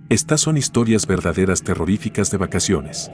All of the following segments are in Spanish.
Estas son historias verdaderas terroríficas de vacaciones.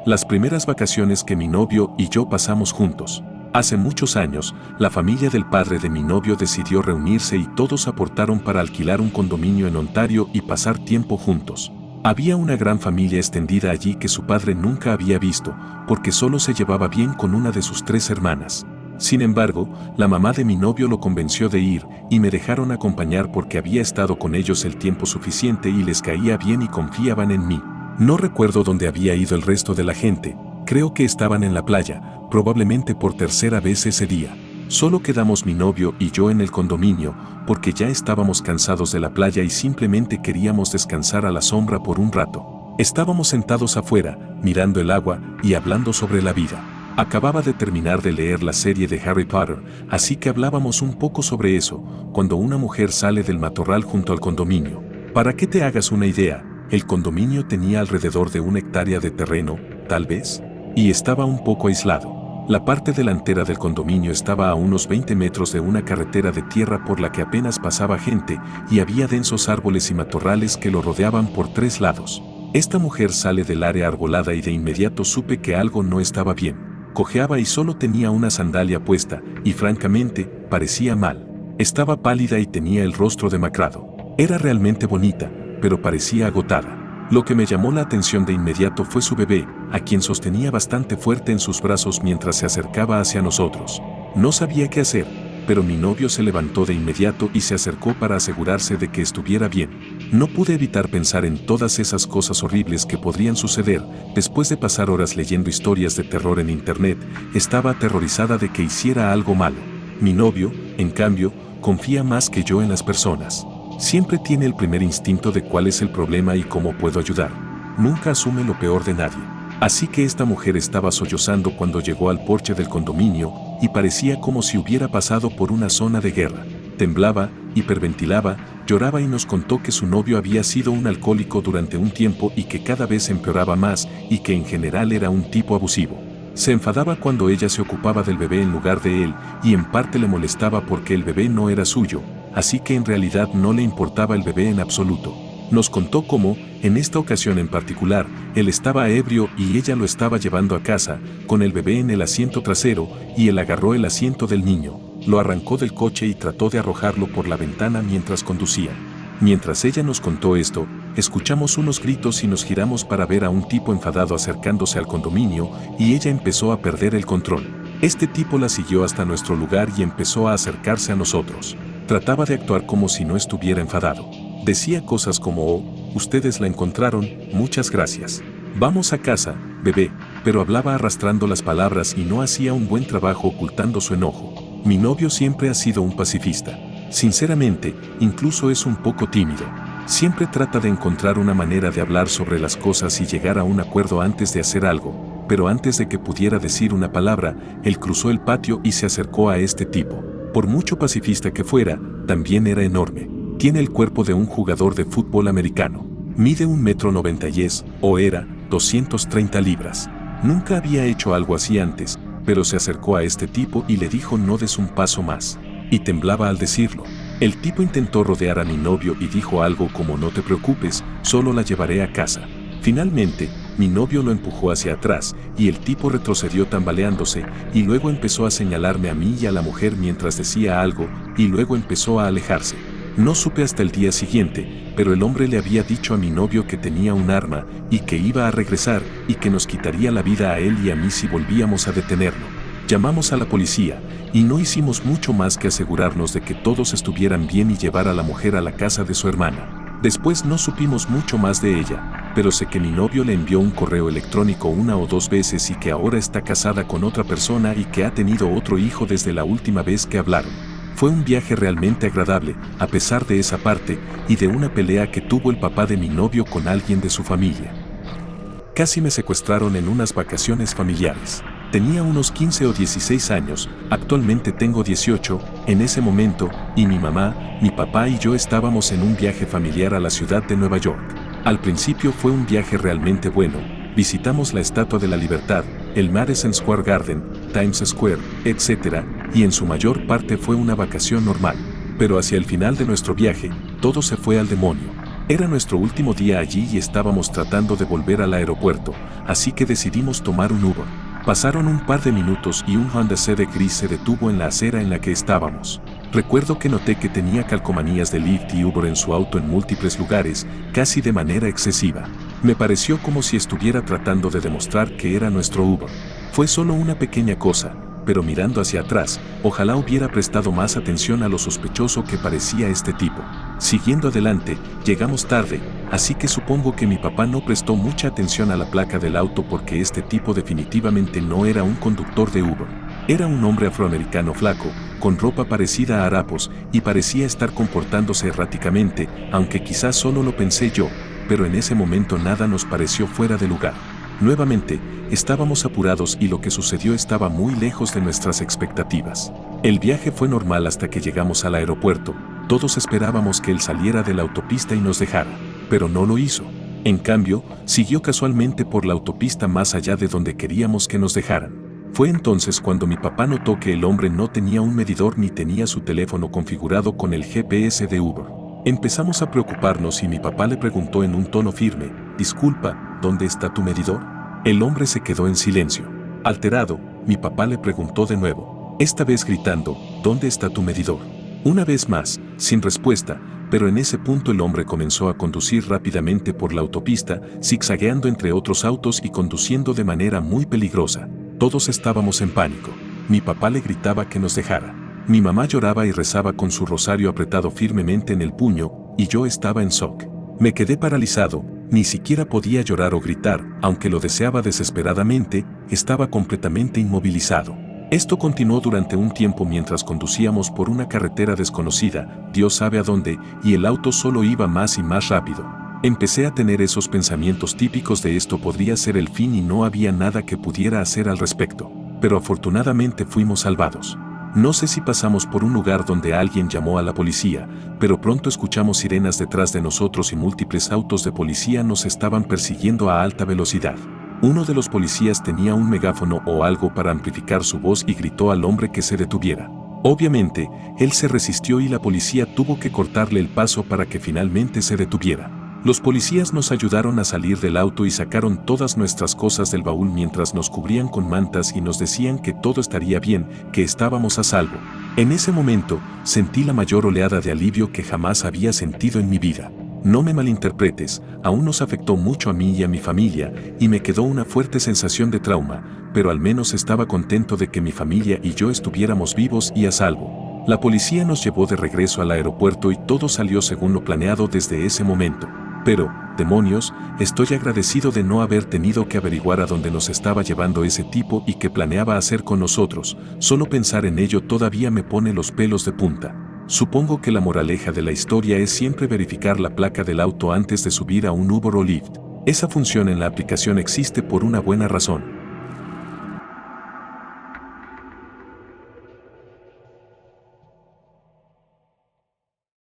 Las primeras vacaciones que mi novio y yo pasamos juntos. Hace muchos años, la familia del padre de mi novio decidió reunirse y todos aportaron para alquilar un condominio en Ontario y pasar tiempo juntos. Había una gran familia extendida allí que su padre nunca había visto, porque solo se llevaba bien con una de sus 3 hermanas. Sin embargo, la mamá de mi novio lo convenció de ir y me dejaron acompañar porque había estado con ellos el tiempo suficiente y les caía bien y confiaban en mí. No recuerdo dónde había ido el resto de la gente, creo que estaban en la playa, probablemente por tercera vez ese día. Solo quedamos mi novio y yo en el condominio, porque ya estábamos cansados de la playa y simplemente queríamos descansar a la sombra por un rato. Estábamos sentados afuera, mirando el agua y hablando sobre la vida. Acababa de terminar de leer la serie de Harry Potter, así que hablábamos un poco sobre eso, cuando una mujer sale del matorral junto al condominio. Para que te hagas una idea, el condominio tenía alrededor de 1 hectárea de terreno, tal vez, y estaba un poco aislado. La parte delantera del condominio estaba a unos 20 metros de una carretera de tierra por la que apenas pasaba gente y había densos árboles y matorrales que lo rodeaban por 3 lados. Esta mujer sale del área arbolada y de inmediato supe que algo no estaba bien. Cojeaba y solo tenía una sandalia puesta, y francamente, parecía mal. Estaba pálida y tenía el rostro demacrado. Era realmente bonita, pero parecía agotada. Lo que me llamó la atención de inmediato fue su bebé, a quien sostenía bastante fuerte en sus brazos mientras se acercaba hacia nosotros. No sabía qué hacer, pero mi novio se levantó de inmediato y se acercó para asegurarse de que estuviera bien. No pude evitar pensar en todas esas cosas horribles que podrían suceder. Después de pasar horas leyendo historias de terror en internet, estaba aterrorizada de que hiciera algo malo. Mi novio, en cambio, confía más que yo en las personas. Siempre tiene el primer instinto de cuál es el problema y cómo puedo ayudar. Nunca asume lo peor de nadie. Así que esta mujer estaba sollozando cuando llegó al porche del condominio y parecía como si hubiera pasado por una zona de guerra. Temblaba, hiperventilaba, lloraba y nos contó que su novio había sido un alcohólico durante un tiempo y que cada vez empeoraba más y que en general era un tipo abusivo. Se enfadaba cuando ella se ocupaba del bebé en lugar de él y en parte le molestaba porque el bebé no era suyo, así que en realidad no le importaba el bebé en absoluto. Nos contó cómo, en esta ocasión en particular, él estaba ebrio y ella lo estaba llevando a casa, con el bebé en el asiento trasero, y él agarró el asiento del niño, lo arrancó del coche y trató de arrojarlo por la ventana mientras conducía. Mientras ella nos contó esto, escuchamos unos gritos y nos giramos para ver a un tipo enfadado acercándose al condominio y ella empezó a perder el control. Este tipo la siguió hasta nuestro lugar y empezó a acercarse a nosotros. Trataba de actuar como si no estuviera enfadado. Decía cosas como, oh, ustedes la encontraron, muchas gracias. Vamos a casa, bebé, pero hablaba arrastrando las palabras y no hacía un buen trabajo ocultando su enojo. Mi novio siempre ha sido un pacifista. Sinceramente, incluso es un poco tímido. Siempre trata de encontrar una manera de hablar sobre las cosas y llegar a un acuerdo antes de hacer algo, pero antes de que pudiera decir una palabra, él cruzó el patio y se acercó a este tipo. Por mucho pacifista que fuera, también era enorme. Tiene el cuerpo de un jugador de fútbol americano. Mide 1,90 m o era 230 libras. Nunca había hecho algo así antes, pero se acercó a este tipo y le dijo no des un paso más. Y temblaba al decirlo. El tipo intentó rodear a mi novio y dijo algo como no te preocupes, solo la llevaré a casa. Finalmente, mi novio lo empujó hacia atrás y el tipo retrocedió tambaleándose y luego empezó a señalarme a mí y a la mujer mientras decía algo y luego empezó a alejarse. No supe hasta el día siguiente, pero el hombre le había dicho a mi novio que tenía un arma y que iba a regresar y que nos quitaría la vida a él y a mí si volvíamos a detenerlo. Llamamos a la policía y no hicimos mucho más que asegurarnos de que todos estuvieran bien y llevar a la mujer a la casa de su hermana. Después no supimos mucho más de ella, pero sé que mi novio le envió un correo electrónico 1 o 2 veces y que ahora está casada con otra persona y que ha tenido otro hijo desde la última vez que hablaron. Fue un viaje realmente agradable, a pesar de esa parte, y de una pelea que tuvo el papá de mi novio con alguien de su familia. Casi me secuestraron en unas vacaciones familiares. Tenía unos 15 o 16 años, actualmente tengo 18, en ese momento, y mi mamá, mi papá y yo estábamos en un viaje familiar a la ciudad de Nueva York. Al principio fue un viaje realmente bueno, visitamos la Estatua de la Libertad, el Madison Square Garden, Times Square, etc., y en su mayor parte fue una vacación normal. Pero hacia el final de nuestro viaje, todo se fue al demonio. Era nuestro último día allí y estábamos tratando de volver al aeropuerto, así que decidimos tomar un Uber. Pasaron un par de minutos y un Honda Civic gris se detuvo en la acera en la que estábamos. Recuerdo que noté que tenía calcomanías de Lyft y Uber en su auto en múltiples lugares, casi de manera excesiva. Me pareció como si estuviera tratando de demostrar que era nuestro Uber. Fue solo una pequeña cosa, pero mirando hacia atrás, ojalá hubiera prestado más atención a lo sospechoso que parecía este tipo. Siguiendo adelante, llegamos tarde, así que supongo que mi papá no prestó mucha atención a la placa del auto porque este tipo definitivamente no era un conductor de Uber. Era un hombre afroamericano flaco, con ropa parecida a harapos, y parecía estar comportándose erráticamente, aunque quizás solo lo pensé yo, pero en ese momento nada nos pareció fuera de lugar. Nuevamente, estábamos apurados y lo que sucedió estaba muy lejos de nuestras expectativas. El viaje fue normal hasta que llegamos al aeropuerto. Todos esperábamos que él saliera de la autopista y nos dejara, pero no lo hizo. En cambio, siguió casualmente por la autopista más allá de donde queríamos que nos dejaran. Fue entonces cuando mi papá notó que el hombre no tenía un medidor ni tenía su teléfono configurado con el GPS de Uber. Empezamos a preocuparnos y mi papá le preguntó en un tono firme, «Disculpa, ¿dónde está tu medidor?». El hombre se quedó en silencio. Alterado, mi papá le preguntó de nuevo, esta vez gritando, «¿Dónde está tu medidor?». Una vez más, sin respuesta, pero en ese punto el hombre comenzó a conducir rápidamente por la autopista, zigzagueando entre otros autos y conduciendo de manera muy peligrosa. Todos estábamos en pánico. Mi papá le gritaba que nos dejara. Mi mamá lloraba y rezaba con su rosario apretado firmemente en el puño, y yo estaba en shock. Me quedé paralizado, ni siquiera podía llorar o gritar, aunque lo deseaba desesperadamente, estaba completamente inmovilizado. Esto continuó durante un tiempo mientras conducíamos por una carretera desconocida, Dios sabe a dónde, y el auto solo iba más y más rápido. Empecé a tener esos pensamientos típicos de esto podría ser el fin y no había nada que pudiera hacer al respecto. Pero afortunadamente fuimos salvados. No sé si pasamos por un lugar donde alguien llamó a la policía, pero pronto escuchamos sirenas detrás de nosotros y múltiples autos de policía nos estaban persiguiendo a alta velocidad. Uno de los policías tenía un megáfono o algo para amplificar su voz y gritó al hombre que se detuviera. Obviamente, él se resistió y la policía tuvo que cortarle el paso para que finalmente se detuviera. Los policías nos ayudaron a salir del auto y sacaron todas nuestras cosas del baúl mientras nos cubrían con mantas y nos decían que todo estaría bien, que estábamos a salvo. En ese momento, sentí la mayor oleada de alivio que jamás había sentido en mi vida. No me malinterpretes, aún nos afectó mucho a mí y a mi familia, y me quedó una fuerte sensación de trauma, pero al menos estaba contento de que mi familia y yo estuviéramos vivos y a salvo. La policía nos llevó de regreso al aeropuerto y todo salió según lo planeado desde ese momento. Pero, demonios, estoy agradecido de no haber tenido que averiguar a dónde nos estaba llevando ese tipo y qué planeaba hacer con nosotros. Solo pensar en ello todavía me pone los pelos de punta. Supongo que la moraleja de la historia es siempre verificar la placa del auto antes de subir a un Uber o Lyft. Esa función en la aplicación existe por una buena razón.